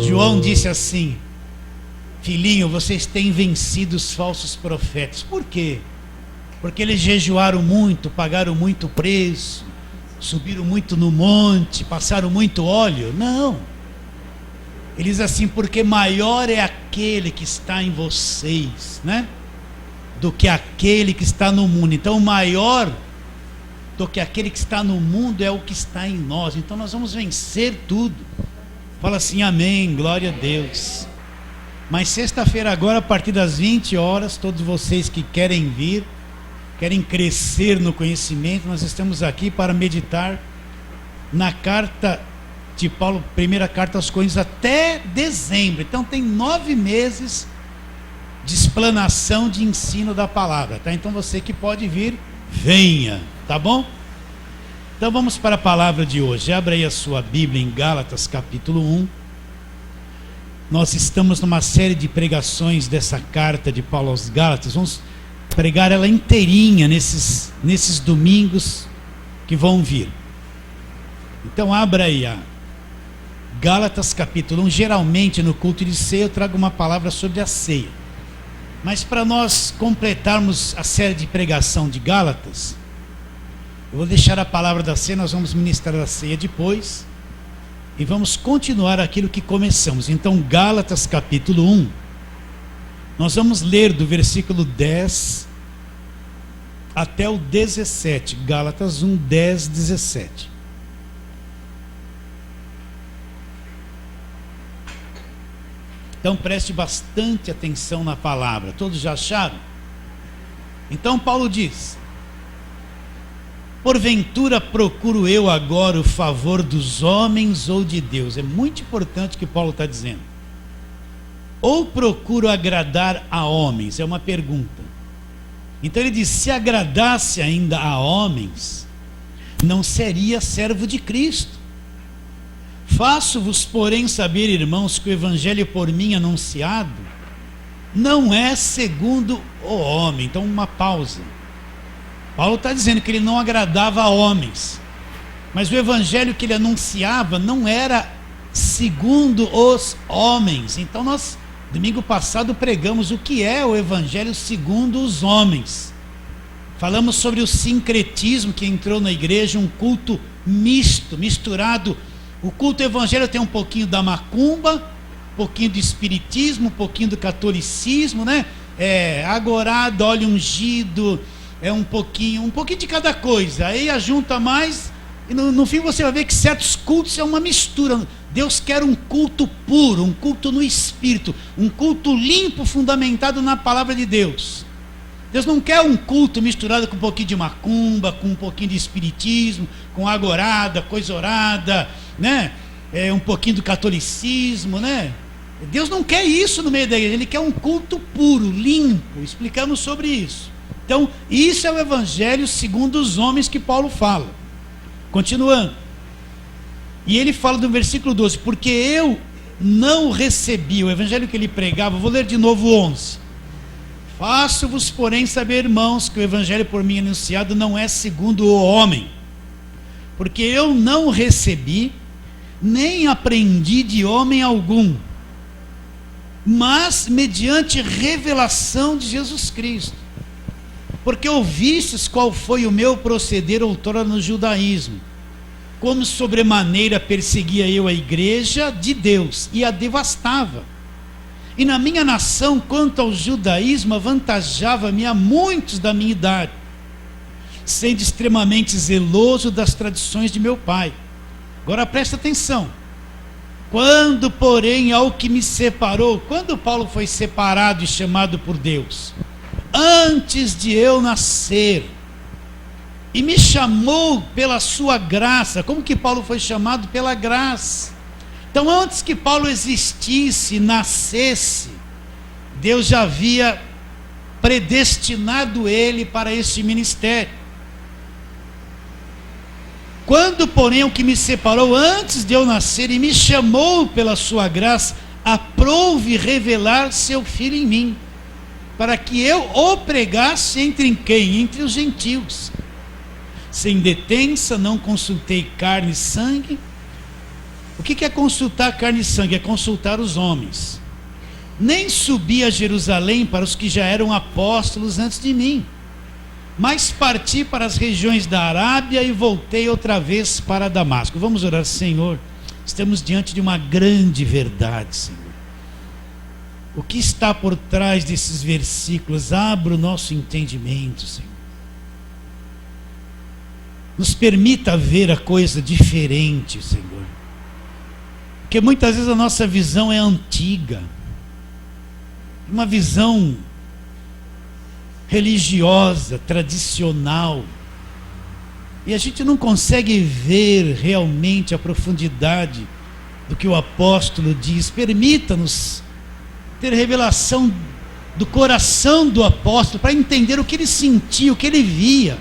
João disse assim: filhinho, vocês têm vencido os falsos profetas. Por quê? Porque eles jejuaram muito, pagaram muito preço, subiram muito no monte, passaram muito óleo. Não. Ele diz assim: porque maior é aquele que está em vocês, né, do que aquele que está no mundo. Então, maior do que aquele que está no mundo é o que está em nós. Então nós vamos vencer tudo. Fala assim: amém, glória a Deus. Mas sexta-feira agora, a partir das 20 horas, todos vocês que querem vir, querem crescer no conhecimento, nós estamos aqui para meditar na carta de Paulo, primeira carta aos Coríntios, até dezembro. Então tem 9 meses de explanação, de ensino da palavra, tá? Então você que pode vir, venha, tá bom? Então vamos para a palavra de hoje. Abra aí a sua Bíblia em Gálatas capítulo 1. Nós estamos numa série de pregações dessa carta de Paulo aos Gálatas. Vamos pregar ela inteirinha nesses domingos que vão vir. Então abra aí a Gálatas capítulo 1. Geralmente no culto de ceia eu trago uma palavra sobre a ceia, mas para nós completarmos a série de pregação de Gálatas, eu vou deixar a palavra da ceia. Nós vamos ministrar a ceia depois e vamos continuar aquilo que começamos. Então Gálatas capítulo 1, nós vamos ler do versículo 10 até o 17. Gálatas 1, 10, 17. Então preste bastante atenção na palavra. Todos já acharam? Então Paulo diz: porventura procuro eu agora o favor dos homens ou de Deus? É muito importante o que Paulo está dizendo. Ou procuro agradar a homens? É uma pergunta. Então ele diz: se agradasse ainda a homens, não seria servo de Cristo. Faço-vos, porém, saber, irmãos, que o evangelho por mim anunciado não é segundo o homem. Então uma pausa. Paulo está dizendo que ele não agradava a homens, mas o evangelho que ele anunciava não era segundo os homens. Então nós, domingo passado, pregamos o que é o evangelho segundo os homens. Falamos sobre o sincretismo que entrou na igreja, um culto misto, misturado. O culto evangélico tem um pouquinho da macumba, um pouquinho do espiritismo, um pouquinho do catolicismo, né? Agorado, óleo ungido, um pouquinho de cada coisa. Aí ajunta mais e no fim você vai ver que certos cultos é uma mistura. Deus quer um culto puro, um culto no Espírito, um culto limpo, fundamentado na palavra de Deus. Deus não quer um culto misturado com um pouquinho de macumba, com um pouquinho de espiritismo, com agorada, coisa orada, né? Um pouquinho do catolicismo, né? Deus não quer isso no meio da igreja. Ele quer um culto puro, limpo. Explicamos sobre isso. Então, isso é o evangelho segundo os homens que Paulo fala. Continuando. E ele fala no versículo 12: porque eu não recebi, o evangelho que ele pregava, vou ler de novo 11. Faço-vos, porém, saber, irmãos, que o evangelho por mim anunciado não é segundo o homem. Porque eu não recebi, nem aprendi de homem algum, mas mediante revelação de Jesus Cristo. Porque ouvistes qual foi o meu proceder outrora no judaísmo, como sobremaneira perseguia eu a igreja de Deus e a devastava. E na minha nação, quanto ao judaísmo, avantajava-me a muitos da minha idade, sendo extremamente zeloso das tradições de meu pai. Agora presta atenção. Quando, porém, ao que me separou, quando Paulo foi separado e chamado por Deus? Antes de eu nascer, e me chamou pela sua graça. Como que Paulo foi chamado? Pela graça. Então, antes que Paulo existisse, nascesse, Deus já havia predestinado ele para este ministério. Quando, porém, o que me separou antes de eu nascer e me chamou pela sua graça, aprouve revelar seu Filho em mim, para que eu o pregasse entre quem? Entre os gentios. Sem detença, não consultei carne e sangue, O que é consultar carne e sangue? É consultar os homens. Nem subi a Jerusalém para os que já eram apóstolos antes de mim, mas parti para as regiões da Arábia e voltei outra vez para Damasco. Vamos orar. Senhor, estamos diante de uma grande verdade, Senhor. O que está por trás desses versículos? Abra o nosso entendimento, Senhor. Nos permita ver a coisa diferente, Senhor. Porque muitas vezes a nossa visão é antiga, uma visão religiosa, tradicional, e a gente não consegue ver realmente a profundidade do que o apóstolo diz. Permita-nos ter revelação do coração do apóstolo para entender o que ele sentia, o que ele via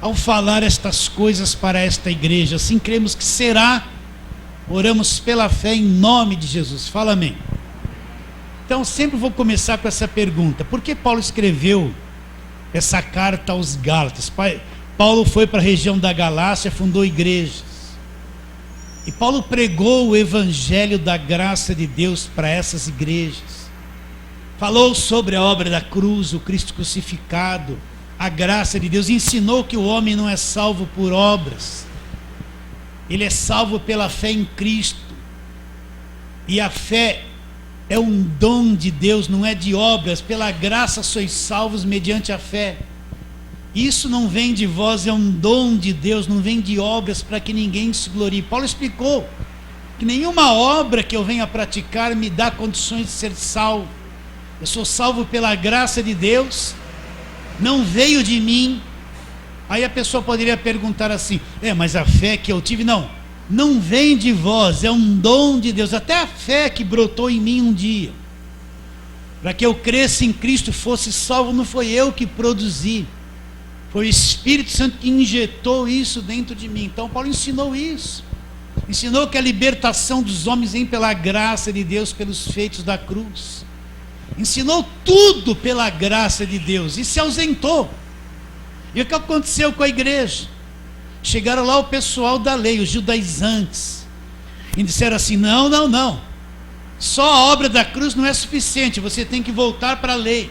ao falar estas coisas para esta igreja. Assim cremos que será. Oramos pela fé em nome de Jesus. Fala amém. Então sempre vou começar com essa pergunta: por que Paulo escreveu essa carta aos Gálatas? Paulo foi para a região da Galácia, fundou igrejas, e Paulo pregou o evangelho da graça de Deus para essas igrejas. Falou sobre a obra da cruz, o Cristo crucificado, a graça de Deus. Ensinou que o homem não é salvo por obras, ele é salvo pela fé em Cristo, e a fé é um dom de Deus, não é de obras. Pela graça sois salvos mediante a fé. Isso não vem de vós, é um dom de Deus, não vem de obras para que ninguém se glorie. Paulo explicou que nenhuma obra que eu venha praticar me dá condições de ser salvo. Eu sou salvo pela graça de Deus, não veio de mim. Aí a pessoa poderia perguntar assim: mas a fé que eu tive, não vem de vós, é um dom de Deus. Até a fé que brotou em mim um dia, para que eu cresça em Cristo, fosse salvo, não foi eu que produzi, foi o Espírito Santo que injetou isso dentro de mim. Então Paulo ensinou isso, ensinou que a libertação dos homens vem pela graça de Deus, pelos feitos da cruz. Ensinou tudo pela graça de Deus e se ausentou. E o que aconteceu com a igreja? Chegaram lá o pessoal da lei, os judaizantes, e disseram assim: não, só a obra da cruz não é suficiente, você tem que voltar para a lei,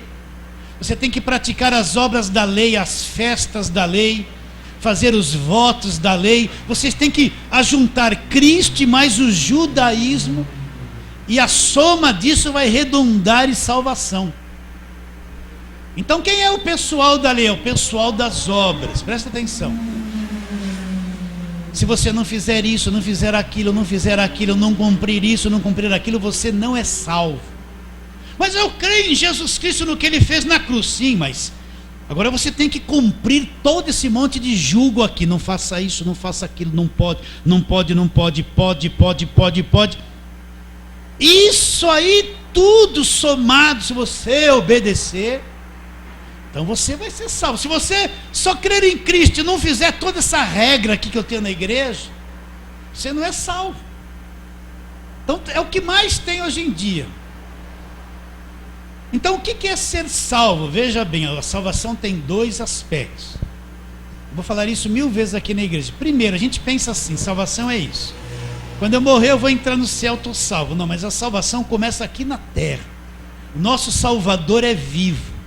você tem que praticar as obras da lei, as festas da lei, fazer os votos da lei, vocês têm que ajuntar Cristo e mais o judaísmo, e a soma disso vai redundar em salvação. Então quem é o pessoal da lei? É o pessoal das obras. Presta atenção. Se você não fizer isso, não fizer aquilo, não cumprir isso, não cumprir aquilo, você não é salvo. Mas eu creio em Jesus Cristo, no que Ele fez na cruz. Sim, mas agora você tem que cumprir todo esse monte de jugo aqui. Não faça isso, não faça aquilo, não pode. Pode. Isso aí tudo somado, se você obedecer, então você vai ser salvo. Se você só crer em Cristo e não fizer toda essa regra aqui que eu tenho na igreja, você não é salvo. Então é o que mais tem hoje em dia. Então o que é ser salvo? Veja bem, a salvação tem dois aspectos. Eu vou falar isso 1000 vezes aqui na igreja. Primeiro, a gente pensa assim: salvação é isso, quando eu morrer eu vou entrar no céu, estou salvo. Não, mas a salvação começa aqui na terra. O nosso Salvador é vivo.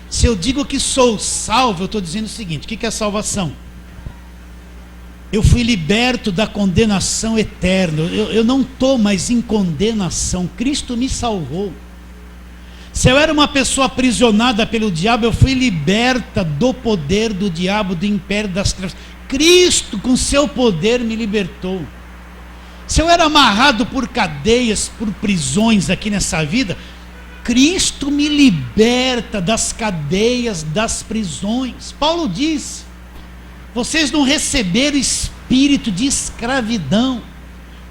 Se eu digo que sou salvo, eu estou dizendo o seguinte: o que é salvação? Eu fui liberto da condenação eterna, eu não estou mais em condenação, Cristo me salvou. Se eu era uma pessoa aprisionada pelo diabo, eu fui liberta do poder do diabo, do império das trevas. Cristo com seu poder me libertou. Se eu era amarrado por cadeias, por prisões aqui nessa vida, Cristo me liberta das cadeias, das prisões. Paulo diz: vocês não receberam espírito de escravidão,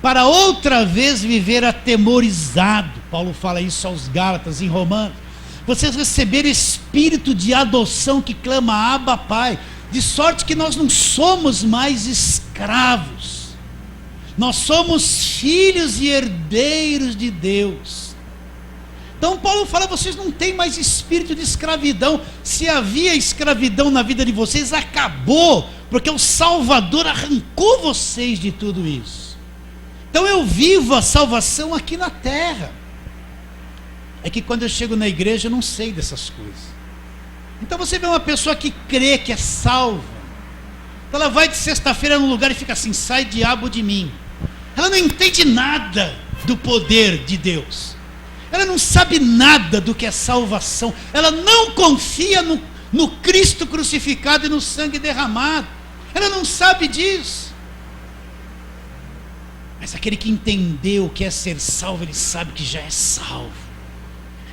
para outra vez viver atemorizado. Paulo fala isso aos Gálatas em Romanos. Vocês receberam espírito de adoção que clama: Abba, Pai. De sorte que nós não somos mais escravos, nós somos filhos e herdeiros de Deus. Então Paulo fala: vocês não têm mais espírito de escravidão. Se havia escravidão na vida de vocês, acabou, porque o Salvador arrancou vocês de tudo isso. Então eu vivo a salvação aqui na terra. É que quando eu chego na igreja eu não sei dessas coisas. Então você vê uma pessoa que crê que é salva, então ela vai de sexta-feira num lugar e fica assim: sai diabo de mim. Ela não entende nada do poder de Deus, ela não sabe nada do que é salvação, ela não confia no Cristo crucificado e no sangue derramado, ela não sabe disso. Mas aquele que entendeu o que é ser salvo, ele sabe que já é salvo,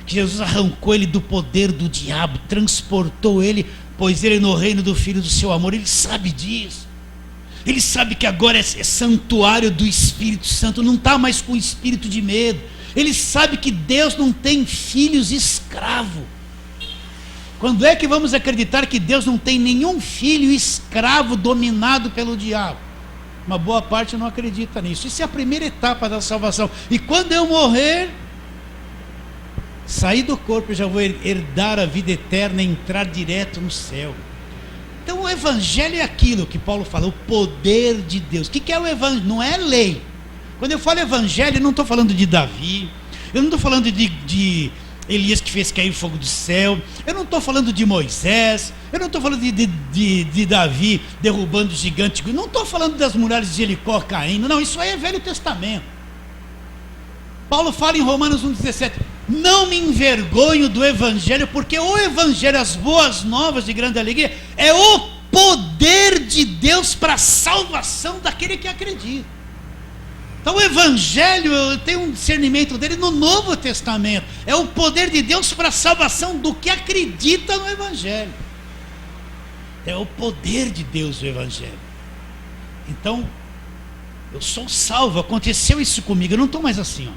que Jesus arrancou ele do poder do diabo, transportou ele, pôs ele no reino do Filho do seu amor. Ele sabe disso, ele sabe que agora é santuário do Espírito Santo, não está mais com espírito de medo. Ele sabe que Deus não tem filhos escravo. Quando é que vamos acreditar que Deus não tem nenhum filho escravo dominado pelo diabo? Uma boa parte não acredita nisso. Isso é a primeira etapa da salvação. E quando eu morrer, sair do corpo, eu já vou herdar a vida eterna e entrar direto no céu. Então o evangelho é aquilo que Paulo fala, o poder de Deus. O que é o evangelho? Não é lei. Quando eu falo evangelho, eu não estou falando de Davi, eu não estou falando de Elias que fez cair o fogo do céu, eu não estou falando de Moisés, eu não estou falando de Davi derrubando o gigante, não estou falando das muralhas de Jericó caindo, não, isso aí é Velho Testamento. Paulo fala em Romanos 1,17, não me envergonho do evangelho, porque o evangelho, as boas novas de grande alegria, é o poder de Deus para a salvação daquele que acredita. Então o evangelho, eu tenho um discernimento dele no Novo Testamento, é o poder de Deus para a salvação do que acredita no evangelho. É o poder de Deus o evangelho. Então eu sou salvo, aconteceu isso comigo, eu não estou mais assim, ó.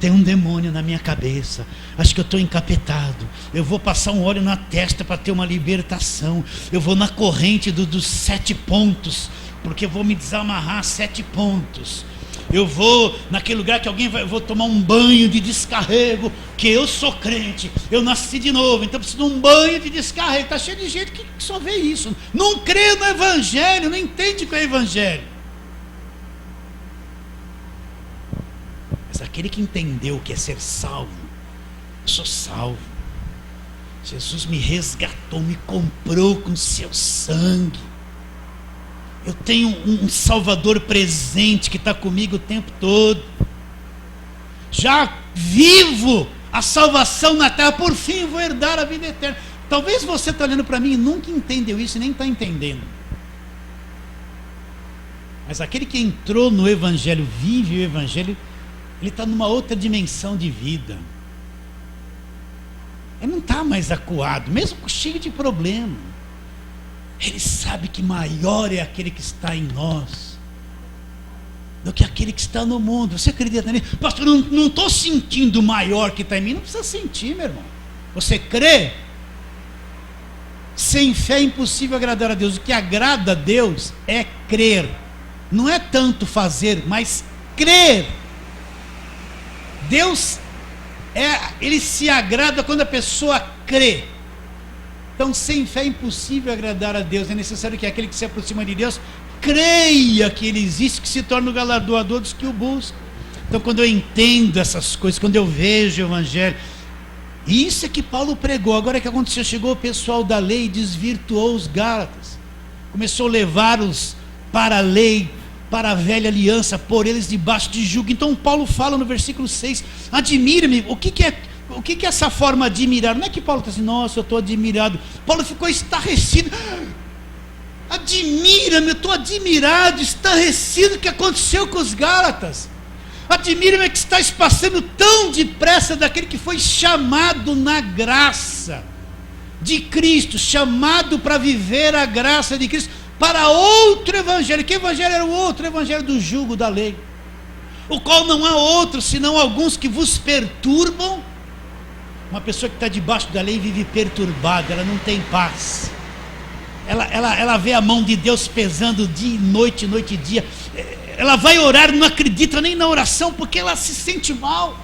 Tem um demônio na minha cabeça, acho que eu estou encapetado, eu vou passar um óleo na testa para ter uma libertação, eu vou na corrente dos 7 pontos, porque eu vou me desamarrar 7 pontos, eu vou naquele lugar que eu vou tomar um banho de descarrego, que eu sou crente, eu nasci de novo, então preciso de um banho de descarrego. Está cheio de gente que só vê isso, não crê no evangelho, não entende o que é evangelho. Mas aquele que entendeu o que é ser salvo, eu sou salvo, Jesus me resgatou, me comprou com seu sangue, eu tenho um Salvador presente que está comigo o tempo todo, já vivo a salvação na terra, por fim vou herdar a vida eterna. Talvez você está olhando para mim e nunca entendeu isso e nem está entendendo, mas aquele que entrou no evangelho, vive o evangelho, ele está numa outra dimensão de vida, ele não está mais acuado, mesmo cheio de problema. Ele sabe que maior é aquele que está em nós do que aquele que está no mundo. Você acredita nisso? Pastor, não estou sentindo o maior que está em mim. Não precisa sentir, meu irmão. Você crê? Sem fé é impossível agradar a Deus. O que agrada a Deus é crer. Não é tanto fazer, mas crer. Deus, Ele se agrada quando a pessoa crê. Então, sem fé é impossível agradar a Deus. É necessário que aquele que se aproxima de Deus creia que Ele existe, que se torne o galardoador dos que o buscam. Então, quando eu entendo essas coisas, quando eu vejo o evangelho, isso é que Paulo pregou. Agora o que aconteceu? Chegou o pessoal da lei e desvirtuou os Gálatas, começou a levá-los para a lei, para a velha aliança, pôr eles debaixo de jugo. Então Paulo fala no versículo 6, admira-me. O que é essa forma de admirar? Não é que Paulo está assim, nossa, eu estou admirado. Paulo ficou estarrecido. Admira-me, eu estou admirado, estarrecido, o que aconteceu com os Gálatas. Admira-me que estás passando tão depressa daquele que foi chamado na graça de Cristo, chamado para viver a graça de Cristo, para outro evangelho. Que evangelho era o outro? O evangelho do jugo da lei, o qual não há outro, senão alguns que vos perturbam. Uma pessoa que está debaixo da lei vive perturbada, ela não tem paz, ela vê a mão de Deus pesando dia e noite e dia, ela vai orar, não acredita nem na oração, porque ela se sente mal.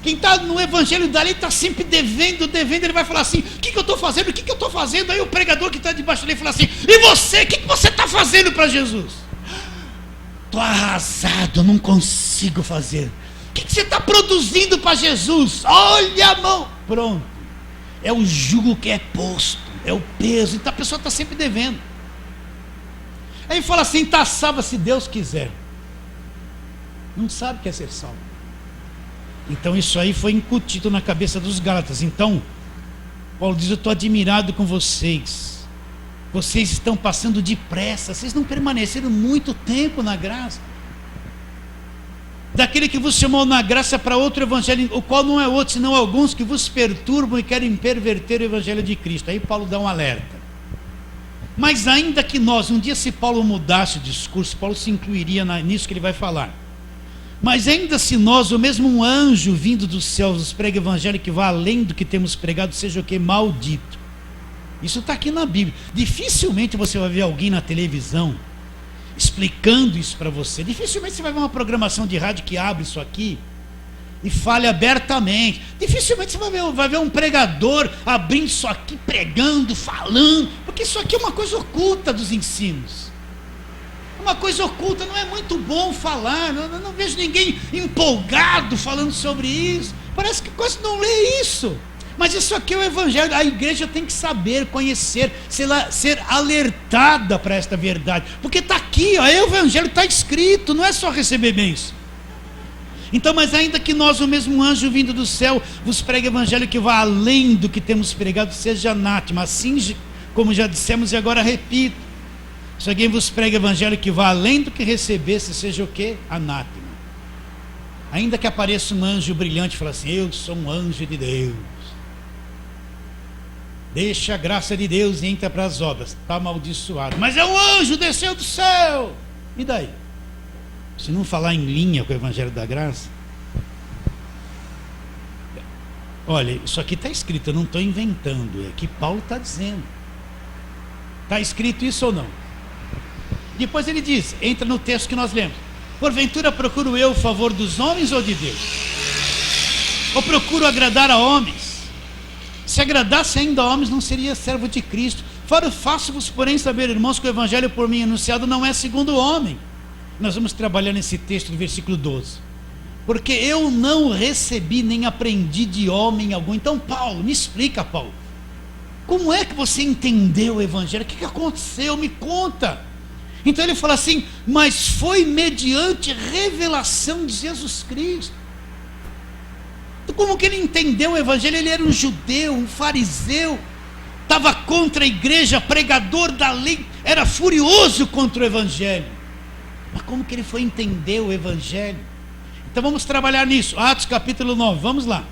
Quem está no evangelho da lei está sempre devendo, ele vai falar assim, o que eu estou fazendo, o que eu estou fazendo? Aí o pregador que está debaixo da lei fala assim, e você, o que você está fazendo para Jesus? estou arrasado, não consigo fazer. O que você está produzindo para Jesus? Olha a mão. Pronto. É o jugo que é posto, é o peso. Então a pessoa está sempre devendo. Aí fala assim, está salva se Deus quiser. Não sabe o que é ser salvo. Então isso aí foi incutido na cabeça dos Gálatas. Então, Paulo diz, eu estou admirado com vocês. Vocês estão passando depressa. Vocês não permaneceram muito tempo na graça. Daquele que vos chamou na graça para outro evangelho, o qual não é outro, senão alguns que vos perturbam e querem perverter o evangelho de Cristo. Aí Paulo dá um alerta. Mas ainda que nós, um dia se Paulo mudasse o discurso, Paulo se incluiria nisso que ele vai falar. Mas ainda se nós, ou mesmo um anjo vindo dos céus, nos prega o evangelho que vá além do que temos pregado, seja o que? Maldito. Isso está aqui na Bíblia. Dificilmente você vai ver alguém na televisão explicando isso para você. Dificilmente você vai ver uma programação de rádio que abre isso aqui e fale abertamente. Dificilmente você vai ver um pregador abrindo isso aqui, pregando, falando, porque isso aqui é uma coisa oculta dos ensinos. Uma coisa oculta, não é muito bom falar. Não vejo ninguém empolgado falando sobre isso. Parece que quase não lê isso. Mas isso aqui é o evangelho. A igreja tem que saber, conhecer, ser alertada para esta verdade. Porque está aqui, ó, o evangelho está escrito, não é só receber bênção. Então, mas ainda que nós, o mesmo anjo vindo do céu, vos pregue o evangelho que vá além do que temos pregado, seja anátema. Assim como já dissemos e agora repito. Se alguém vos prega o evangelho que vá além do que recebesse, seja o que? Anátema. Ainda que apareça um anjo brilhante e fale assim, eu sou um anjo de Deus. Deixa a graça de Deus e entra para as obras. Está amaldiçoado. Mas é um anjo, desceu do céu. E daí? Se não falar em linha com o evangelho da graça. Olha, isso aqui está escrito, eu não estou inventando. É que Paulo está dizendo. Está escrito isso ou não? Depois ele diz, entra no texto que nós lemos. Porventura procuro eu o favor dos homens ou de Deus? Ou procuro agradar a homens? Se agradasse ainda a homens, não seria servo de Cristo. Faço-vos, porém, saber, irmãos, que o evangelho por mim anunciado não é segundo o homem. Nós vamos trabalhar nesse texto do versículo 12. Porque eu não recebi nem aprendi de homem algum. Então, Paulo, me explica, Paulo. Como é que você entendeu o evangelho? O que aconteceu? Me conta. Então ele fala assim, mas foi mediante revelação de Jesus Cristo. Então, como que ele entendeu o evangelho? Ele era um judeu, um fariseu, estava contra a igreja, pregador da lei, era furioso contra o evangelho. Mas como que ele foi entender o evangelho? Então vamos trabalhar nisso. Atos capítulo 9, vamos lá.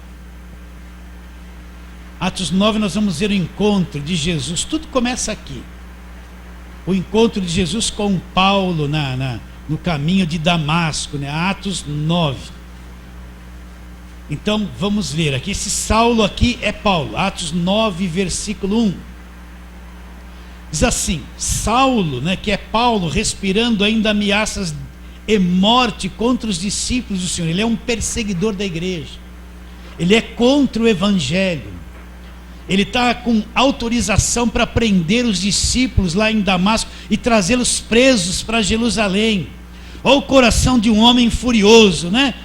Atos 9 nós vamos ver o encontro de Jesus. Tudo começa aqui. O encontro de Jesus com Paulo no caminho de Damasco, né? Atos 9. Então vamos ver aqui, esse Saulo aqui é Paulo. Atos 9, versículo 1. Diz assim, Saulo, né, que é Paulo, respirando ainda ameaças e morte contra os discípulos do Senhor. Ele é um perseguidor da igreja. Ele é contra o evangelho. Ele está com autorização para prender os discípulos lá em Damasco e trazê-los presos para Jerusalém. Olha o coração de um homem furioso, né?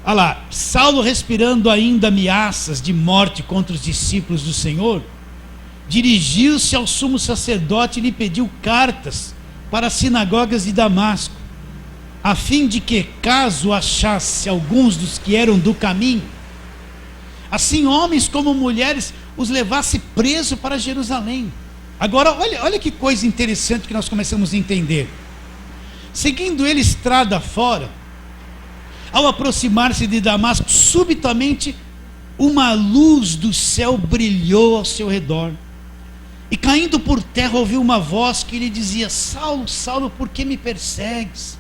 Olha lá, Saulo respirando ainda ameaças de morte contra os discípulos do Senhor, dirigiu-se ao sumo sacerdote e lhe pediu cartas para as sinagogas de Damasco, a fim de que, caso achasse alguns dos que eram do caminho, assim homens como mulheres, os levasse preso para Jerusalém. Agora, olha que coisa interessante que nós começamos a entender. Seguindo ele estrada fora, ao aproximar-se de Damasco, subitamente uma luz do céu brilhou ao seu redor. E caindo por terra, ouviu uma voz que lhe dizia, Saulo, Saulo, por que me persegues?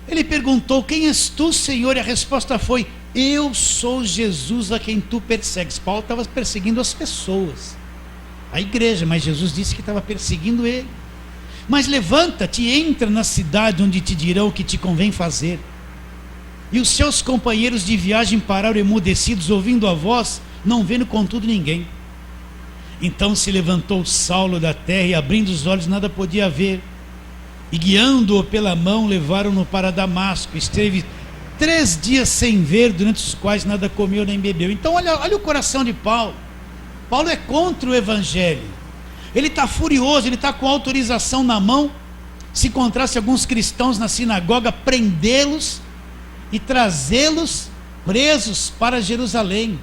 Ele perguntou, quem és tu, Senhor? E a resposta foi, eu sou Jesus a quem tu persegues. Paulo estava perseguindo as pessoas, a igreja, mas Jesus disse que estava perseguindo ele. Mas levanta-te e entra na cidade onde te dirão o que te convém fazer. E os seus companheiros de viagem pararam emudecidos, ouvindo a voz, não vendo contudo ninguém. Então se levantou Saulo da terra e abrindo os olhos nada podia ver. e guiando-o pela mão, levaram-no para Damasco. Esteve 3 dias sem ver, durante os quais nada comeu nem bebeu. Então olha o coração de Paulo. Paulo é contra o evangelho. Ele está furioso, ele está com autorização na mão. Se encontrasse alguns cristãos na sinagoga, prendê-los e trazê-los presos para Jerusalém.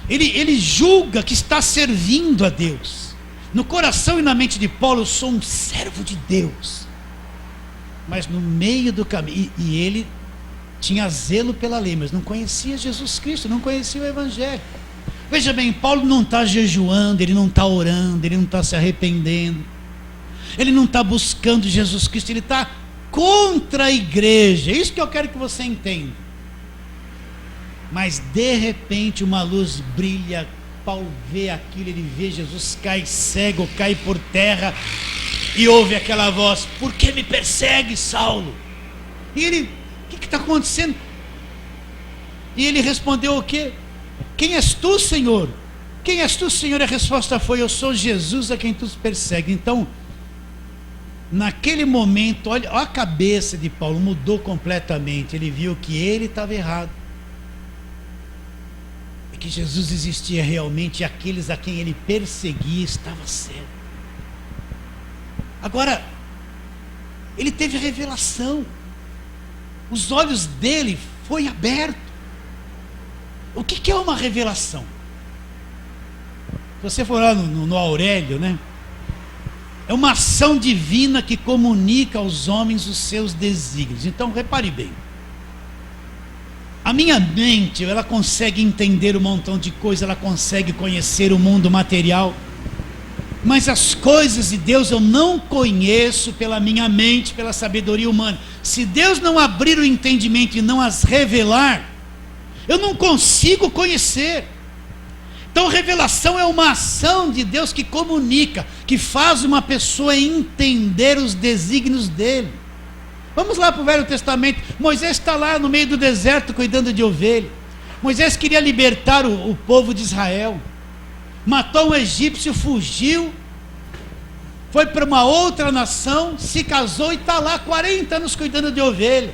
Ele julga que está servindo a Deus. No coração e na mente de Paulo, eu sou um servo de Deus. Mas no meio do caminho, e ele tinha zelo pela lei, mas não conhecia Jesus Cristo, não conhecia o evangelho. Veja bem, Paulo não está jejuando, ele não está orando, ele não está se arrependendo, ele não está buscando Jesus Cristo, ele está contra a igreja. É isso que eu quero que você entenda. Mas de repente uma luz brilha, Paulo vê aquilo, ele vê Jesus, cai cego, cai por terra, e ouve aquela voz: por que me persegue, Saulo? E ele: o que está acontecendo? E ele respondeu o quê? Quem és tu, Senhor? Quem és tu, Senhor? E a resposta foi: eu sou Jesus a quem tu persegue. Então, naquele momento, olha a cabeça de Paulo, mudou completamente. Ele viu que ele estava errado, e que Jesus existia realmente, e aqueles a quem ele perseguia estava certo. Agora, ele teve revelação, os olhos dele foi aberto. O que é uma revelação? Se você for lá no Aurélio, né? É uma ação divina que comunica aos homens os seus desígnios. Então repare bem, a minha mente, ela consegue entender um montão de coisas, ela consegue conhecer o mundo material, mas as coisas de Deus eu não conheço pela minha mente, pela sabedoria humana. Se Deus não abrir o entendimento e não as revelar, eu não consigo conhecer. Então revelação é uma ação de Deus que comunica, que faz uma pessoa entender os desígnios dele. Vamos lá para o Velho Testamento. Moisés está lá no meio do deserto cuidando de ovelha. Moisés queria libertar o povo de Israel, matou um egípcio, fugiu, foi para uma outra nação, se casou e está lá 40 anos cuidando de ovelha.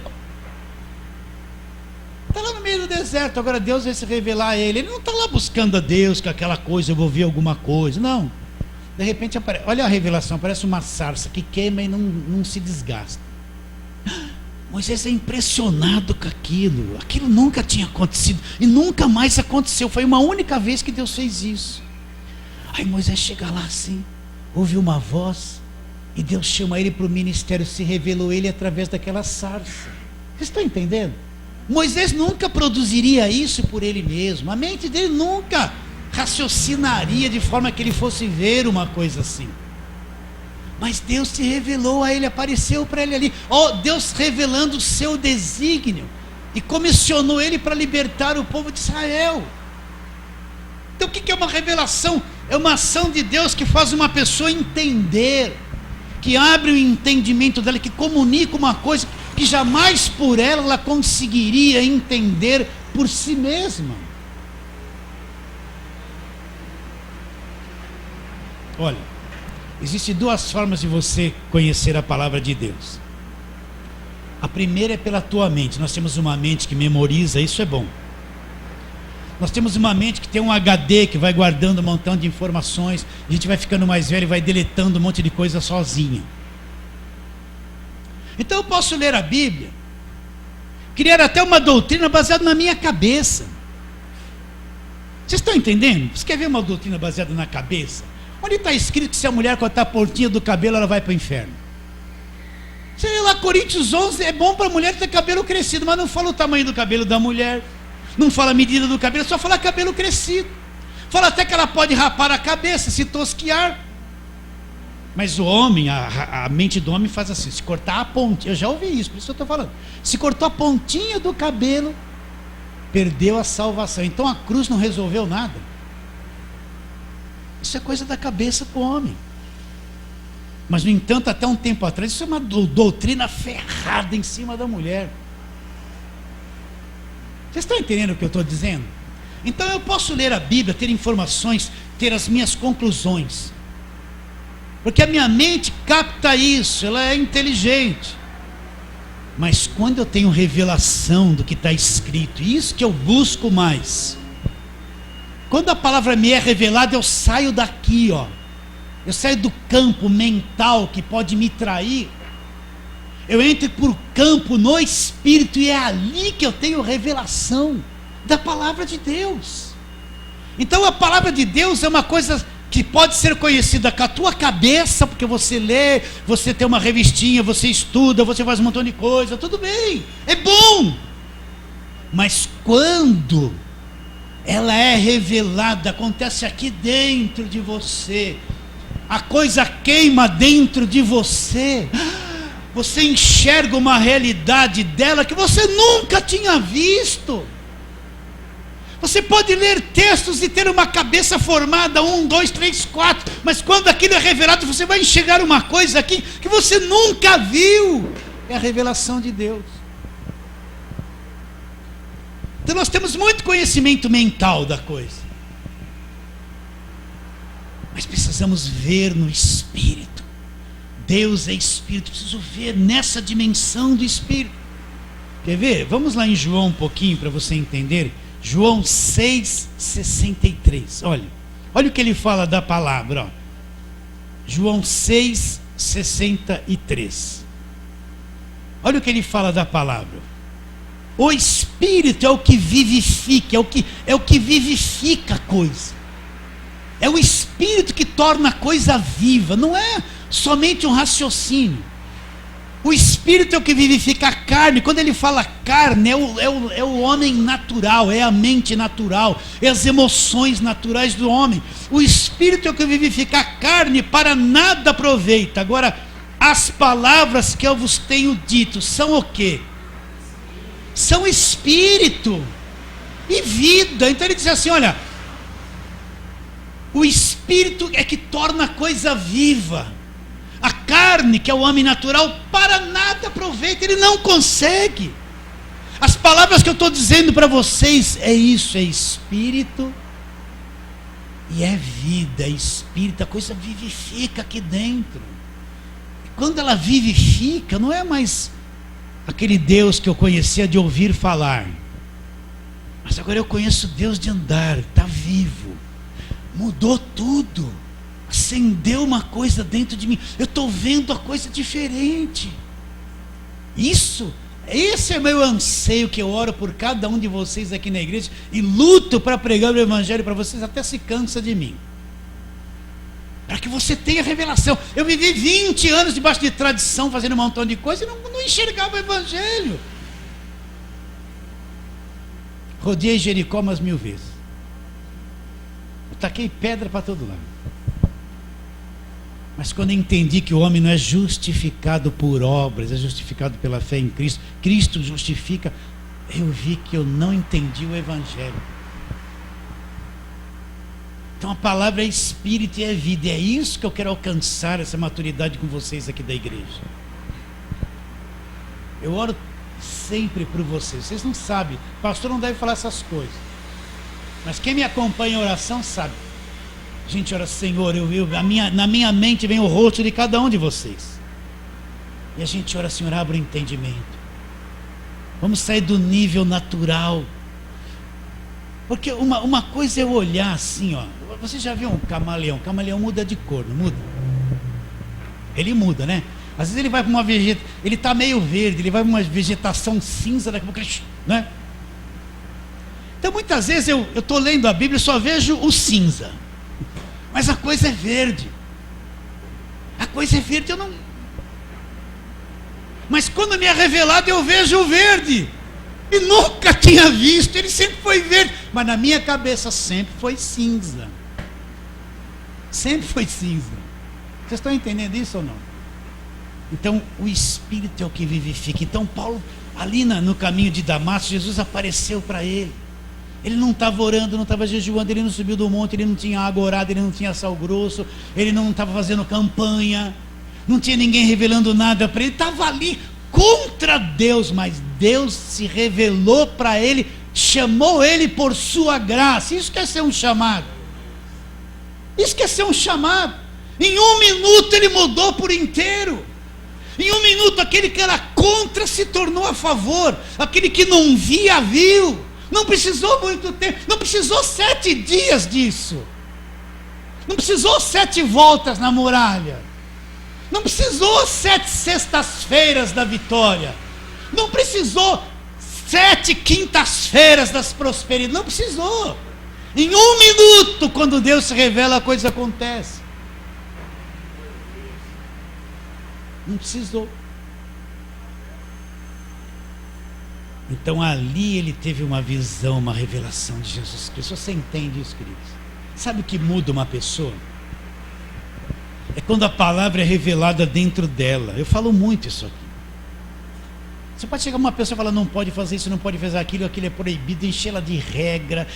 Está lá no meio do deserto. Agora Deus vai se revelar a ele. Ele não está lá buscando a Deus com aquela coisa, eu vou ver alguma coisa. Não. De repente aparece, olha a revelação, parece uma sarça que queima e não se desgasta. Moisés é impressionado com aquilo. Aquilo nunca tinha acontecido e nunca mais aconteceu. Foi uma única vez que Deus fez isso. Aí Moisés chega lá assim, ouve uma voz, e Deus chama ele para o ministério, se revelou ele através daquela sarça. Vocês estão entendendo? Moisés nunca produziria isso por ele mesmo. A mente dele nunca raciocinaria de forma que ele fosse ver uma coisa assim. Mas Deus se revelou a ele, apareceu para ele ali. Deus revelando o seu desígnio e comissionou ele para libertar o povo de Israel. Então o que é uma revelação? É uma ação de Deus que faz uma pessoa entender, que abre o entendimento dela, que comunica uma coisa que jamais por ela conseguiria entender por si mesma. Olha, existem 2 formas de você conhecer a palavra de Deus. A primeira é pela tua mente. Nós temos uma mente que memoriza, isso é bom. Nós temos uma mente que tem um HD que vai guardando um montão de informações. A gente vai ficando mais velho e vai deletando um monte de coisa sozinha. Então eu posso ler a Bíblia, criar até uma doutrina baseada na minha cabeça. Vocês estão entendendo? Você quer ver uma doutrina baseada na cabeça? Onde está escrito que se a mulher cortar a pontinha do cabelo, ela vai para o inferno? Sei lá, Coríntios 11, é bom para a mulher ter cabelo crescido, mas não fala o tamanho do cabelo da mulher, não fala a medida do cabelo, só fala cabelo crescido. Fala até que ela pode rapar a cabeça, se tosquiar. Mas o homem, a mente do homem faz assim: se cortar a pontinha, eu já ouvi isso, por isso eu estou falando. Se cortou a pontinha do cabelo, perdeu a salvação. Então a cruz não resolveu nada. Isso é coisa da cabeça do homem. Mas no entanto, até um tempo atrás, isso é uma doutrina ferrada em cima da mulher. Vocês estão entendendo o que eu estou dizendo? Então eu posso ler a Bíblia, ter informações, ter as minhas conclusões. Porque a minha mente capta isso, ela é inteligente. Mas quando eu tenho revelação do que está escrito, isso que eu busco mais. Quando a palavra me é revelada, eu saio daqui, ó. Eu saio do campo mental que pode me trair. Eu entro por campo no Espírito e é ali que eu tenho revelação da palavra de Deus. Então a palavra de Deus é uma coisa que pode ser conhecida com a tua cabeça, porque você lê, você tem uma revistinha, você estuda, você faz um montão de coisa, tudo bem, é bom. Mas quando ela é revelada, acontece aqui dentro de você, a coisa queima dentro de você, você enxerga uma realidade dela que você nunca tinha visto. Você pode ler textos e ter uma cabeça formada, 1, 2, 3, 4, mas quando aquilo é revelado, você vai enxergar uma coisa aqui que você nunca viu. É a revelação de Deus. Então nós temos muito conhecimento mental da coisa, mas precisamos ver no Espírito. Deus é Espírito, preciso ver nessa dimensão do Espírito. Quer ver? Vamos lá em João um pouquinho para você entender. João 6,63. Olha o que ele fala da palavra, ó. João 6,63. Olha o que ele fala da palavra. O Espírito é o que vivifica, é o que vivifica a coisa. É o Espírito que torna a coisa viva, não é somente um raciocínio. O Espírito é o que vivifica a carne. Quando ele fala carne, é o homem natural, é a mente natural, é as emoções naturais do homem. O Espírito é o que vivifica a carne, para nada aproveita. Agora, as palavras que eu vos tenho dito são o quê? São Espírito e vida. Então ele diz assim, olha, o Espírito é que torna a coisa viva. A carne, que é o homem natural, para nada aproveita, ele não consegue. As palavras que eu estou dizendo para vocês é isso, é Espírito e é vida. É Espírito, a coisa vivifica aqui dentro. E quando ela vivifica, não é mais aquele Deus que eu conhecia de ouvir falar, mas agora eu conheço Deus de andar, está vivo, mudou tudo. Acendeu uma coisa dentro de mim. Eu estou vendo a coisa diferente. Esse é meu anseio, que eu oro por cada um de vocês aqui na igreja e luto para pregar o Evangelho para vocês, até se cansa de mim, para que você tenha revelação. Eu vivi 20 anos debaixo de tradição, fazendo um montão de coisa e não enxergava o Evangelho. Rodeei Jericó umas 1000 vezes, eu taquei pedra para todo lado. Mas quando eu entendi que o homem não é justificado por obras, é justificado pela fé em Cristo, Cristo justifica, eu vi que eu não entendi o Evangelho. Então a palavra é Espírito e é vida, e é isso que eu quero alcançar, essa maturidade com vocês aqui da igreja. Eu oro sempre por vocês não sabem, o pastor não deve falar essas coisas, mas quem me acompanha em oração sabe. A gente ora, Senhor, na minha mente vem o rosto de cada um de vocês. E a gente ora, Senhor, abre o entendimento. Vamos sair do nível natural. Porque uma coisa é eu olhar assim, ó. Você já viu um camaleão? O camaleão muda de cor, não muda? Ele muda, né? Às vezes ele vai para uma vegetação, ele está meio verde, ele vai para uma vegetação cinza, daqui a pouco, né? Então muitas vezes eu estou lendo a Bíblia e só vejo o cinza. Mas a coisa é verde. A coisa é verde, eu não... Mas quando me é revelado, eu vejo o verde. E nunca tinha visto, ele sempre foi verde. Mas na minha cabeça sempre foi cinza. Sempre foi cinza. Vocês estão entendendo isso ou não? Então, o Espírito é o que vivifica. Então, Paulo, ali no caminho de Damasco, Jesus apareceu para ele. Ele não estava orando, não estava jejuando, ele não subiu do monte, ele não tinha água orada, ele não tinha sal grosso, ele não estava fazendo campanha, não tinha ninguém revelando nada para ele, estava ali contra Deus, mas Deus se revelou para ele, chamou ele por sua graça. Isso quer ser um chamado. Isso quer ser um chamado. Em 1 minuto ele mudou por inteiro. Em 1 minuto aquele que era contra se tornou a favor. Aquele que não via, viu. Não precisou muito tempo. Não precisou 7 dias disso. Não precisou 7 voltas na muralha. Não precisou 7 sextas-feiras da vitória. Não precisou 7 quintas-feiras das prosperidades. Não precisou. Em 1 minuto, quando Deus se revela, a coisa acontece. Não precisou. Então ali ele teve uma visão, uma revelação de Jesus Cristo. Você entende isso, queridos? Sabe o que muda uma pessoa? É quando a palavra é revelada dentro dela. Eu falo muito isso aqui. Você pode chegar uma pessoa e falar, não pode fazer isso, não pode fazer aquilo, aquilo é proibido, encher ela de regra,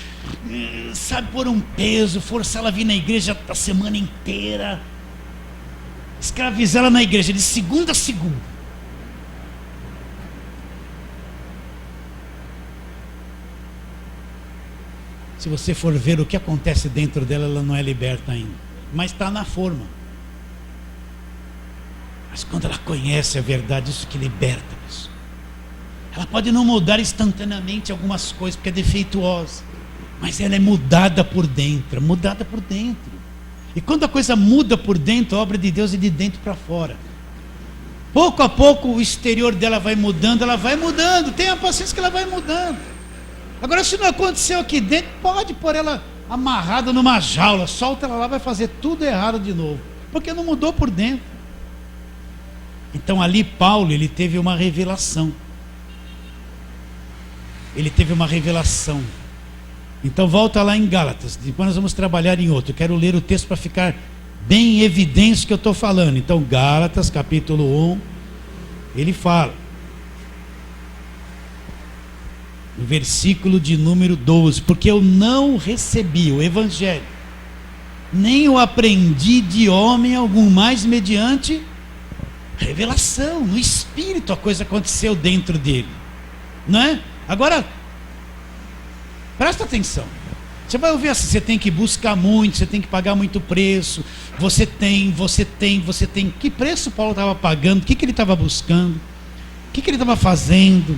sabe, pôr um peso, forçar ela a vir na igreja a semana inteira, escravizar ela na igreja de segunda a segunda. Se você for ver o que acontece dentro dela, ela não é liberta ainda, mas está na forma. Mas quando ela conhece a verdade, isso que liberta a pessoa. Ela pode não mudar instantaneamente algumas coisas, porque é defeituosa, mas ela é mudada por dentro, mudada por dentro. E quando a coisa muda por dentro, a obra de Deus é de dentro para fora. Pouco a pouco o exterior dela vai mudando, ela vai mudando. Tenha paciência que ela vai mudando. Agora, se não aconteceu aqui dentro, pode pôr ela amarrada numa jaula, solta ela lá, vai fazer tudo errado de novo, porque não mudou por dentro. Então ali Paulo, ele teve uma revelação. Ele teve uma revelação. Então volta lá em Gálatas, depois nós vamos trabalhar em outro. Eu quero ler o texto para ficar bem evidente o que eu estou falando. Então Gálatas capítulo 1, ele fala, no versículo de número 12, porque eu não recebi o evangelho, nem o aprendi de homem algum, mas mediante revelação, no Espírito a coisa aconteceu dentro dele, não é? Agora, presta atenção. Você vai ouvir assim, você tem que buscar muito, você tem que pagar muito preço, você tem. Que preço Paulo estava pagando? O que ele estava buscando? O que ele estava fazendo?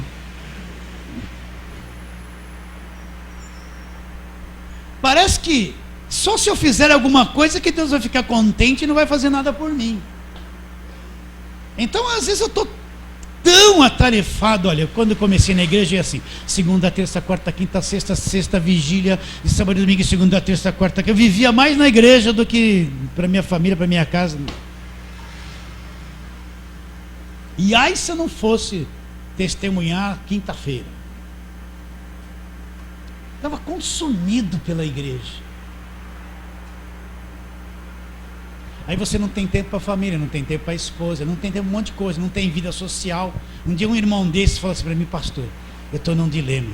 Parece que só se eu fizer alguma coisa que Deus vai ficar contente e não vai fazer nada por mim. Então às vezes eu estou tão atarefado. Olha, quando eu comecei na igreja é assim, segunda, terça, quarta, quinta, sexta, vigília, e sábado e domingo, segunda, terça, quarta, eu vivia mais na igreja do que para minha família, para minha casa. E aí se eu não fosse testemunhar quinta-feira, estava consumido pela igreja. Aí você não tem tempo para a família, não tem tempo para a esposa, não tem tempo para um monte de coisa, não tem vida social. Um dia um irmão desse falou assim para mim, pastor, eu estou num dilema.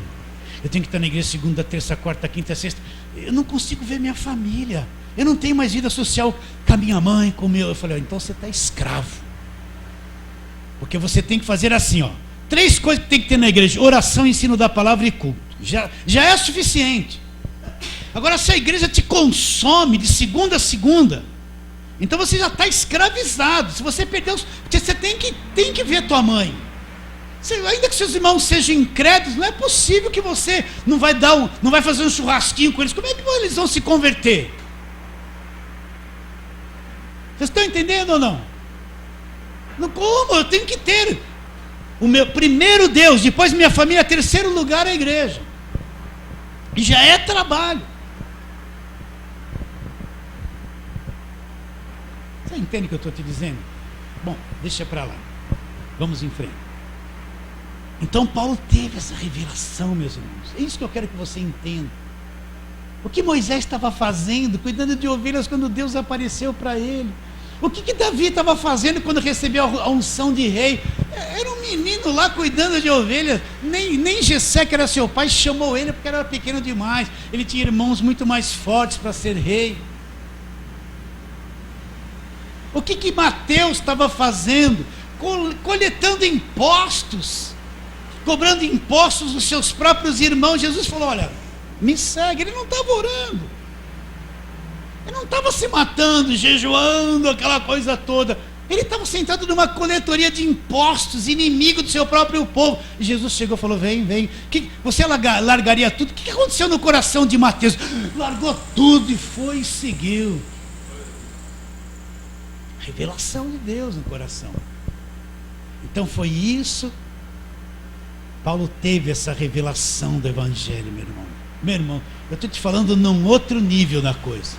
Eu tenho que estar na igreja segunda, terça, quarta, quinta, sexta. Eu não consigo ver minha família. Eu não tenho mais vida social com a minha mãe, com o meu. Eu falei, então você está escravo. Porque você tem que fazer assim, ó. 3 coisas que tem que ter na igreja: oração, ensino da palavra e culto. Já é suficiente. Agora, se a igreja te consome de segunda a segunda, então você já está escravizado. Se você perdeu, você tem que ver tua mãe. Ainda que seus irmãos sejam incrédulos, não é possível que você não vai fazer um churrasquinho com eles. Como é que eles vão se converter? Vocês estão entendendo ou não? Como? Eu tenho que ter o meu primeiro Deus, depois minha família, terceiro lugar a igreja. E já é trabalho. Você entende o que eu estou te dizendo? Bom, deixa para lá. Vamos em frente. Então Paulo teve essa revelação, meus irmãos. É isso que eu quero que você entenda. O que Moisés estava fazendo, cuidando de ovelhas quando Deus apareceu para ele. O que Davi estava fazendo quando recebeu a unção de rei? Era um menino lá cuidando de ovelhas. Nem Jessé, que era seu pai, chamou ele porque era pequeno demais. Ele tinha irmãos muito mais fortes para ser rei. O que Mateus estava fazendo? Coletando impostos, cobrando impostos dos seus próprios irmãos. Jesus falou, olha, me segue. Ele não estava orando. Ele não estava se matando, jejuando, aquela coisa toda. Ele estava sentado numa coletoria de impostos, inimigo do seu próprio povo. E Jesus chegou e falou: vem, vem. Você largaria tudo? O que aconteceu no coração de Mateus? Largou tudo e foi e seguiu. Revelação de Deus no coração. Então foi isso. Paulo teve essa revelação do Evangelho, meu irmão. Meu irmão, eu estou te falando num outro nível da coisa.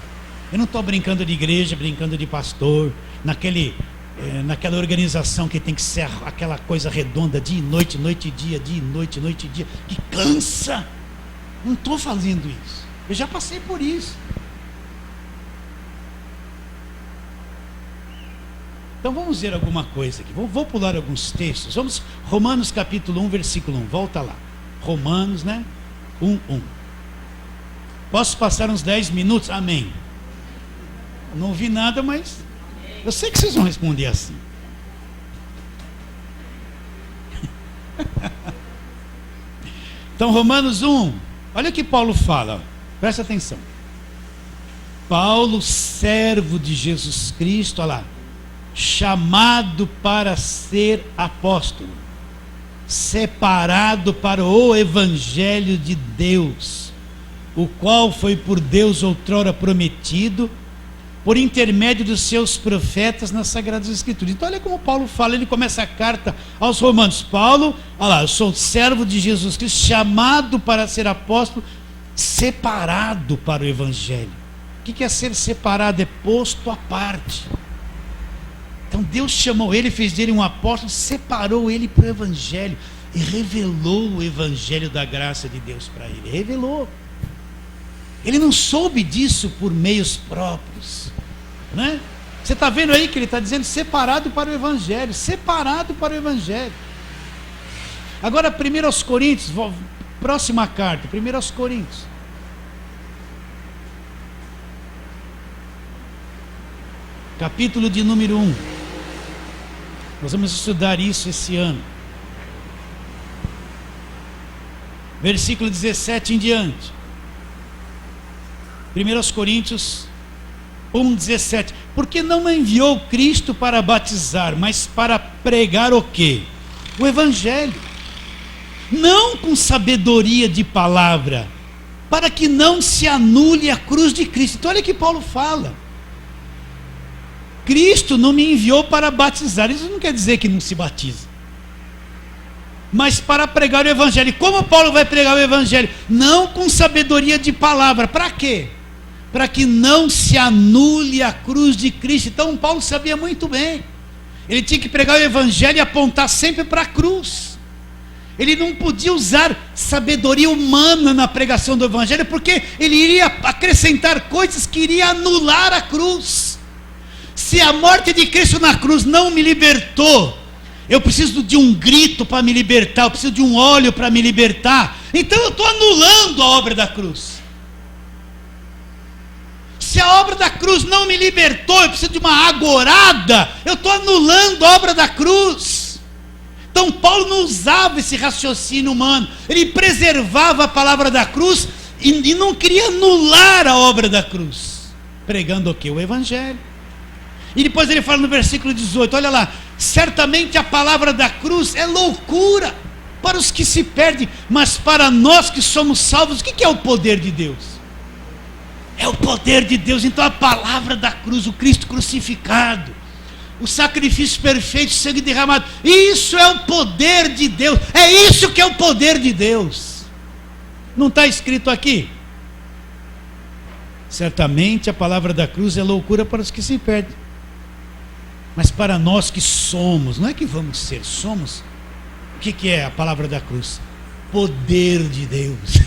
Eu não estou brincando de igreja, brincando de pastor, naquela organização que tem que ser aquela coisa redonda, dia e noite, noite e dia, dia e noite, noite e dia, que cansa. Não estou fazendo isso. Eu já passei por isso. Então vamos ver alguma coisa aqui. Vou pular alguns textos. Vamos, Romanos capítulo 1, versículo 1. Volta lá. Romanos, né? 1. Posso passar uns 10 minutos? Amém. Não ouvi nada, mas eu sei que vocês vão responder assim. Então, Romanos 1. Olha o que Paulo fala. Presta atenção. Paulo, servo de Jesus Cristo, olha lá. Chamado para ser apóstolo, separado para o Evangelho de Deus, o qual foi por Deus outrora prometido, por intermédio dos seus profetas nas Sagradas Escrituras. Então olha como Paulo fala, ele começa a carta aos Romanos. Paulo, olha lá, eu sou servo de Jesus Cristo, chamado para ser apóstolo, separado para o Evangelho. O que é ser separado? É posto à parte. Então Deus chamou ele, fez dele um apóstolo, separou ele para o Evangelho e revelou o Evangelho da graça de Deus para ele. Revelou. Ele não soube disso por meios próprios, né? Você está vendo aí que ele está dizendo separado para o Evangelho, separado para o Evangelho. Agora 1 Coríntios, próxima carta, 1 Coríntios. Capítulo de número 1. Nós vamos estudar isso esse ano. Versículo 17 em diante. 1 Coríntios 1,17. Porque não enviou Cristo para batizar, mas para pregar o quê? O Evangelho. Não com sabedoria de palavra, para que não se anule a cruz de Cristo. Então olha o que Paulo fala. Cristo não me enviou para batizar. Isso não quer dizer que não se batiza, mas para pregar o Evangelho. E como Paulo vai pregar o Evangelho? Não com sabedoria de palavra. Para quê? Para que não se anule a cruz de Cristo. Então Paulo sabia muito bem. Ele tinha que pregar o Evangelho e apontar sempre para a cruz. Ele não podia usar sabedoria humana na pregação do Evangelho, porque ele iria acrescentar coisas que iriam anular a cruz. Se a morte de Cristo na cruz não me libertou, eu preciso de um grito para me libertar, eu preciso de um óleo para me libertar. Então eu estou anulando a obra da cruz. Se a obra da cruz não me libertou, eu preciso de uma agorada, eu estou anulando a obra da cruz. Então Paulo não usava esse raciocínio humano, ele preservava a palavra da cruz e não queria anular a obra da cruz, pregando o quê? O Evangelho. E depois ele fala no versículo 18, olha lá, certamente a palavra da cruz é loucura para os que se perdem, mas para nós que somos salvos, o que é o poder de Deus? É o poder de Deus. Então a palavra da cruz, o Cristo crucificado, o sacrifício perfeito, sangue derramado, isso é o poder de Deus, é isso que é o poder de Deus. Não está escrito aqui? Certamente a palavra da cruz é loucura para os que se perdem, mas para nós que somos, não é que vamos ser, somos. O que é a palavra da cruz? Poder de Deus.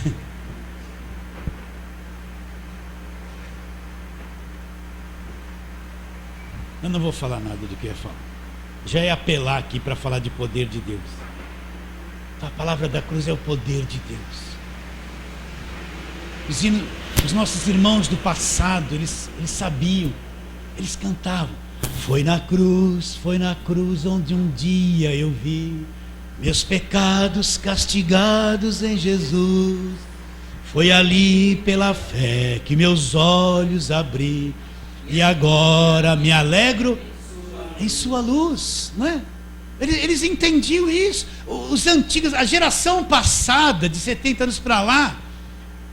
Eu não vou falar nada do que eu ia falar. Já ia apelar aqui para falar de poder de Deus. Então, a palavra da cruz é o poder de Deus. Os nossos irmãos do passado, eles sabiam, eles cantavam. Foi na cruz onde um dia eu vi meus pecados castigados em Jesus. Foi ali pela fé que meus olhos abri, e agora me alegro em sua luz, não é? Eles entendiam isso. Os antigos, a geração passada, de 70 anos para lá,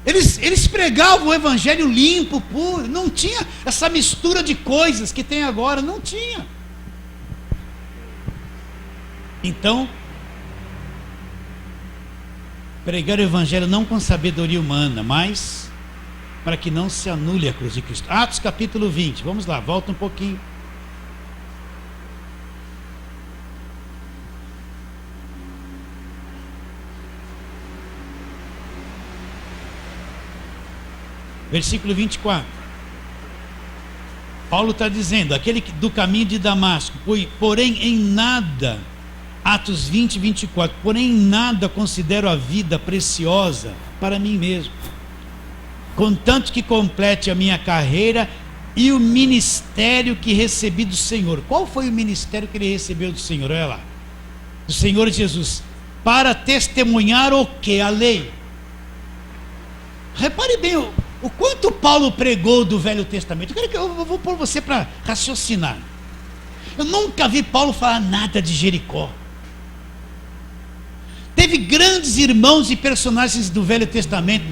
eles pregavam o evangelho limpo, puro. Não tinha essa mistura de coisas que tem agora, não tinha. Então, pregar o evangelho não com sabedoria humana, mas para que não se anule a cruz de Cristo. Atos capítulo 20, vamos lá, volta um pouquinho. Versículo 24. Paulo está dizendo, aquele do caminho de Damasco, porém em nada, Atos 20, 24, porém em nada considero a vida preciosa para mim mesmo, contanto que complete a minha carreira e o ministério que recebi do Senhor. Qual foi o ministério que ele recebeu do Senhor? Olha lá, do Senhor Jesus, para testemunhar o que? A lei. Repare bem o quanto Paulo pregou do Velho Testamento. Eu vou pôr você para raciocinar. Eu nunca vi Paulo falar nada de Jericó. Teve grandes irmãos e personagens do Velho Testamento,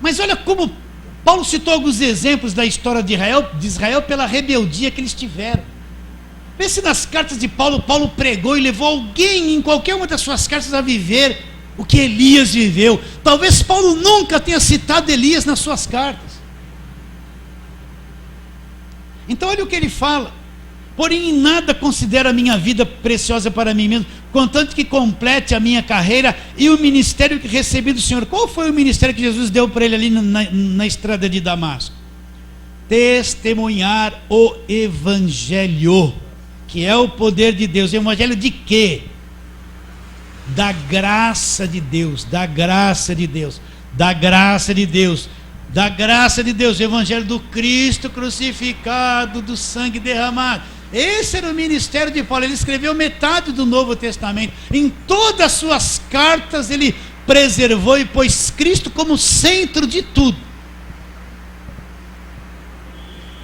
mas olha como Paulo citou alguns exemplos da história de Israel pela rebeldia que eles tiveram. Pense nas cartas de Paulo. Paulo pregou e levou alguém em qualquer uma das suas cartas a viver o que Elias viveu. Talvez Paulo nunca tenha citado Elias nas suas cartas. Então olha o que ele fala: porém em nada considero a minha vida preciosa para mim mesmo, contanto que complete a minha carreira e o ministério que recebi do Senhor. Qual foi o ministério que Jesus deu para ele ali na estrada de Damasco? Testemunhar o evangelho, que é o poder de Deus. O evangelho de quê? Da graça de Deus, da graça de Deus, da graça de Deus, da graça de Deus, o evangelho do Cristo crucificado, do sangue derramado. Esse era o ministério de Paulo. Ele escreveu metade do Novo Testamento. Em todas as suas cartas ele preservou e pôs Cristo como centro de tudo.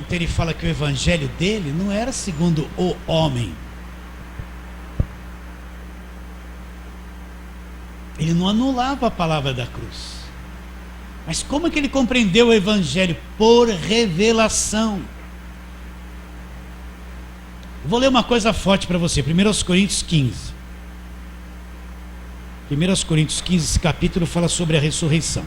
Então ele fala que o evangelho dele não era segundo o homem. Ele não anulava a palavra da cruz. Mas como é que ele compreendeu o evangelho? Por revelação. Vou ler uma coisa forte para você. 1 Coríntios 15. 1 Coríntios 15, esse capítulo fala sobre a ressurreição.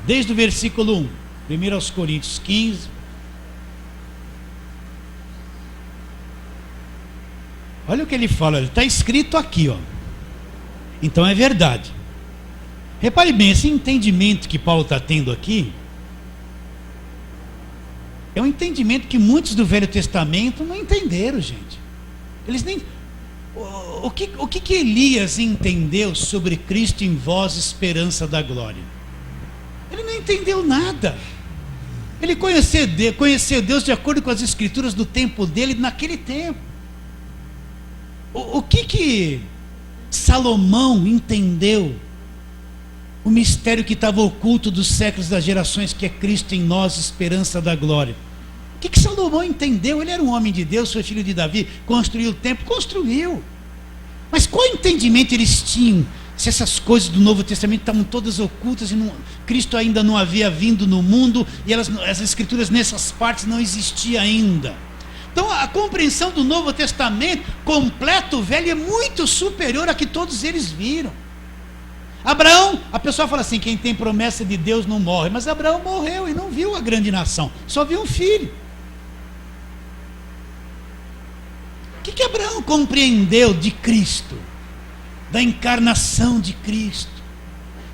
Desde o versículo 1. 1 Coríntios 15. Olha o que ele fala, está escrito aqui, ó. Então é verdade. Repare bem, esse entendimento que Paulo está tendo aqui é um entendimento que muitos do Velho Testamento não entenderam, gente. Eles nem... O que Elias entendeu sobre Cristo em vós, esperança da glória? Ele não entendeu nada. Ele conheceu Deus de acordo com as escrituras do tempo dele, naquele tempo. O que Salomão entendeu? O mistério que estava oculto dos séculos das gerações, que é Cristo em nós, esperança da glória. O que Salomão entendeu? Ele era um homem de Deus, foi filho de Davi, construiu o templo, construiu. Mas qual entendimento eles tinham? Se essas coisas do Novo Testamento estavam todas ocultas e Cristo ainda não havia vindo no mundo, e as escrituras nessas partes não existiam ainda. Então a compreensão do Novo Testamento completo, o velho, é muito superior a que todos eles viram. Abraão, a pessoa fala assim, quem tem promessa de Deus não morre, mas Abraão morreu e não viu a grande nação, só viu um filho. O que Abraão compreendeu de Cristo? Da encarnação de Cristo,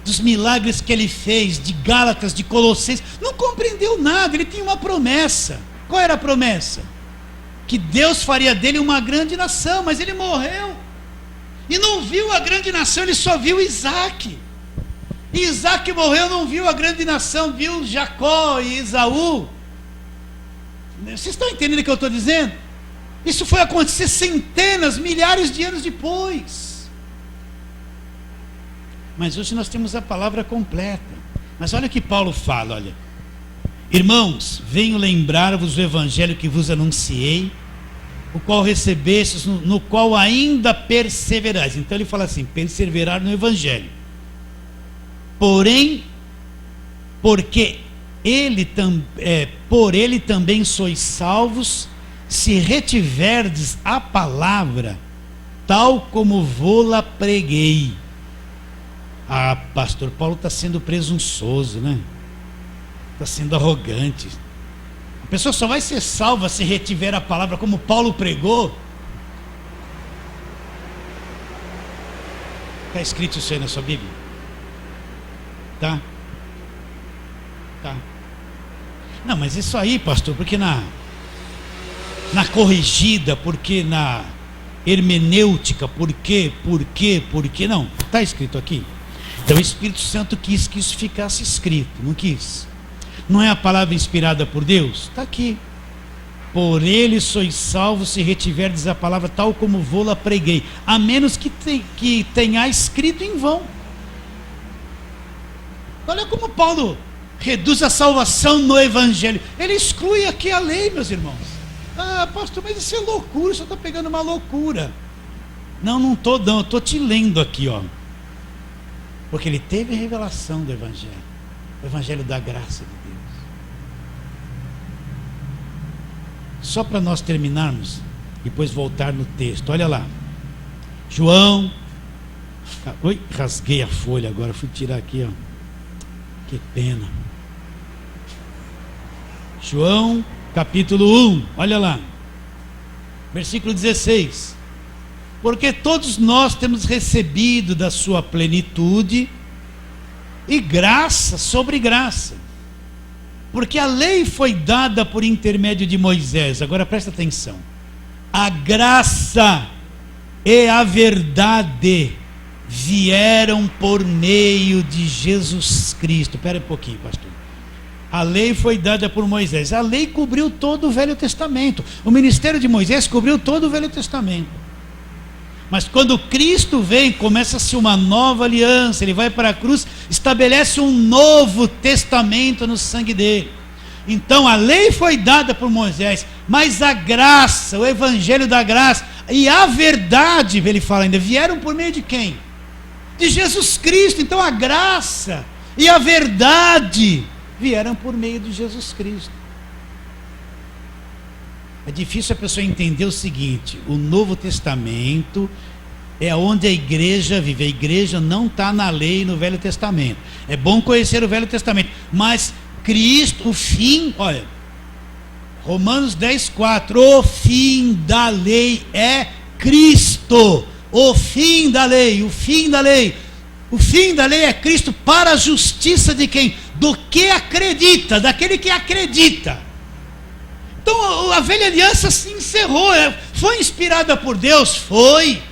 dos milagres que ele fez, de Gálatas, de Colossenses, não compreendeu nada. Ele tinha uma promessa. Qual era a promessa? Que Deus faria dele uma grande nação, mas ele morreu e não viu a grande nação, ele só viu Isaac. E Isaac morreu, não viu a grande nação, viu Jacó e Esaú. Vocês estão entendendo o que eu estou dizendo? Isso foi acontecer centenas, milhares de anos depois. Mas hoje nós temos a palavra completa. Mas olha o que Paulo fala, olha. Irmãos, venho lembrar-vos do evangelho que vos anunciei, o qual recebestes, no qual ainda perseverais. Então ele fala assim, perseverar no evangelho. Porém, porque por ele também sois salvos, se retiverdes a palavra, tal como vô-la preguei. Ah, pastor Paulo está sendo presunçoso, né? Está sendo arrogante. A pessoa só vai ser salva se retiver a palavra como Paulo pregou. Está escrito isso aí na sua Bíblia? Tá? Tá. Não, mas isso aí, pastor, porque na corrigida, porque na hermenêutica, por quê, não, está escrito aqui. Então o Espírito Santo quis que isso ficasse escrito, não quis. Não é a palavra inspirada por Deus? Está aqui. Por ele sois salvos se retiverdes a palavra tal como vô-la preguei, a menos que tenha escrito em vão. Olha como Paulo reduz a salvação no evangelho. Ele exclui aqui a lei, meus irmãos. Ah, pastor, mas isso é loucura, você está pegando uma loucura. Não estou, eu estou te lendo aqui, ó. Porque ele teve a revelação do evangelho, o evangelho da graça de Deus. Só para nós terminarmos, depois voltar no texto, olha lá. João, oi, rasguei a folha agora, fui tirar aqui, ó. Que pena. João, capítulo 1, olha lá, versículo 16. Porque todos nós temos recebido da sua plenitude e graça sobre graça. Porque a lei foi dada por intermédio de Moisés. Agora presta atenção. A graça e a verdade vieram por meio de Jesus Cristo. Espera um pouquinho, pastor. A lei foi dada por Moisés. A lei cobriu todo o Velho Testamento. O ministério de Moisés cobriu todo o Velho Testamento. Mas quando Cristo vem, começa-se uma nova aliança. Ele vai para a cruz, estabelece um novo testamento no sangue dele. Então a lei foi dada por Moisés, mas a graça, o evangelho da graça e a verdade, ele fala ainda, vieram por meio de quem? De Jesus Cristo. Então a graça e a verdade vieram por meio de Jesus Cristo. É difícil a pessoa entender o seguinte: o Novo Testamento é onde a igreja vive. A igreja não está na lei no Velho Testamento. É bom conhecer o Velho Testamento, mas Cristo, o fim, olha, Romanos 10:4, o fim da lei é Cristo. O fim da lei, o fim da lei. O fim da lei é Cristo para a justiça de quem? Do que acredita, daquele que acredita. Então a velha aliança se encerrou. Foi inspirada por Deus? Foi.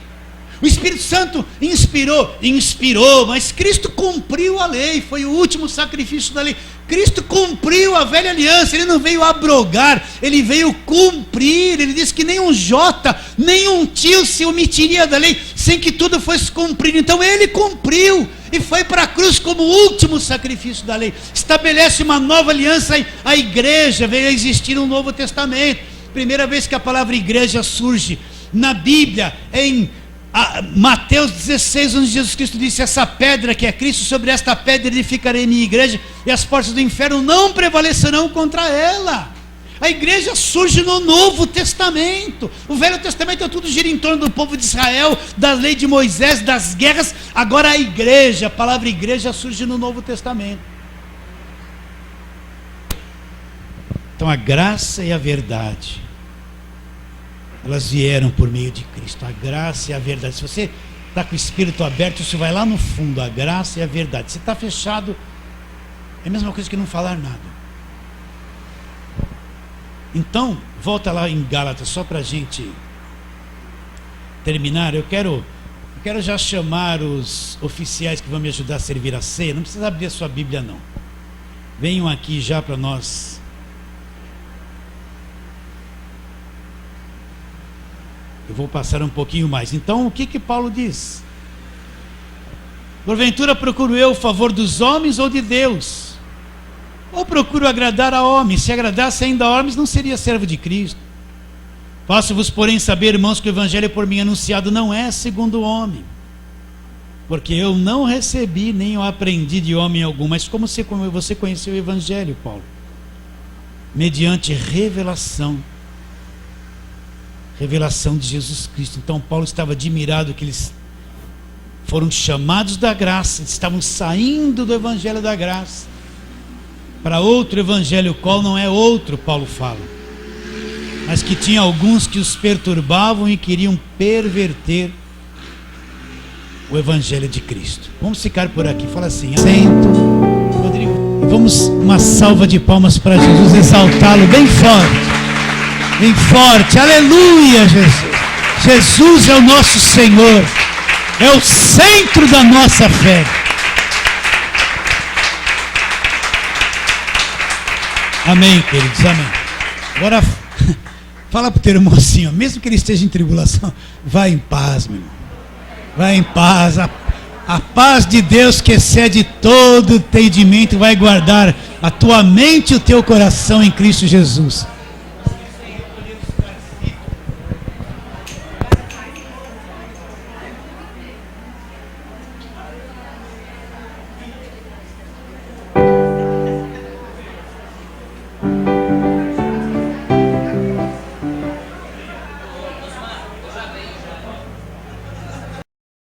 O Espírito Santo inspirou, mas Cristo cumpriu a lei. Foi o último sacrifício da lei. Cristo cumpriu a velha aliança. Ele não veio abrogar, ele veio cumprir. Ele disse que nem um jota, nem um tio se omitiria da lei sem que tudo fosse cumprido. Então ele cumpriu e foi para a cruz como o último sacrifício da lei. Estabelece uma nova aliança. A igreja veio a existir no Novo Testamento. Primeira vez que a palavra igreja surge na Bíblia, em Mateus 16, onde Jesus Cristo disse: essa pedra que é Cristo, sobre esta pedra edificarei minha igreja, e as portas do inferno não prevalecerão contra ela. A igreja surge no Novo Testamento. O Velho Testamento tudo gira em torno do povo de Israel, da lei de Moisés, das guerras. Agora a igreja, a palavra igreja surge no Novo Testamento. Então a graça e a verdade, elas vieram por meio de Cristo. A graça e a verdade. Se você está com o espírito aberto, isso vai lá no fundo. A graça e a verdade. Se está fechado, é a mesma coisa que não falar nada. Então, volta lá em Gálatas, só para a gente terminar. Eu quero já chamar os oficiais que vão me ajudar a servir a ceia. Não precisa abrir a sua Bíblia, não. Venham aqui já para nós Eu vou passar um pouquinho mais. Então, o que Paulo diz? Porventura procuro eu o favor dos homens ou de Deus? Ou procuro agradar a homens? Se agradasse ainda a homens, não seria servo de Cristo. Faço-vos, porém, saber, irmãos, que o evangelho por mim anunciado não é segundo o homem. Porque eu não recebi nem o aprendi de homem algum. Mas como você conheceu o evangelho, Paulo? Mediante revelação de Jesus Cristo. Então Paulo estava admirado que eles foram chamados da graça, estavam saindo do evangelho da graça para outro evangelho, o qual não é outro, Paulo fala, mas que tinha alguns que os perturbavam e queriam perverter o evangelho de Cristo. Vamos ficar por aqui, fala assim, sento, Rodrigo, e vamos uma salva de palmas para Jesus, exaltá-lo bem forte, aleluia. Jesus é o nosso Senhor, é o centro da nossa fé. Amém, queridos, amém. Agora fala para o teu irmão assim, ó, mesmo que ele esteja em tribulação, vai em paz, meu irmão, vai em paz. A paz de Deus que excede todo entendimento vai guardar a tua mente e o teu coração em Cristo Jesus.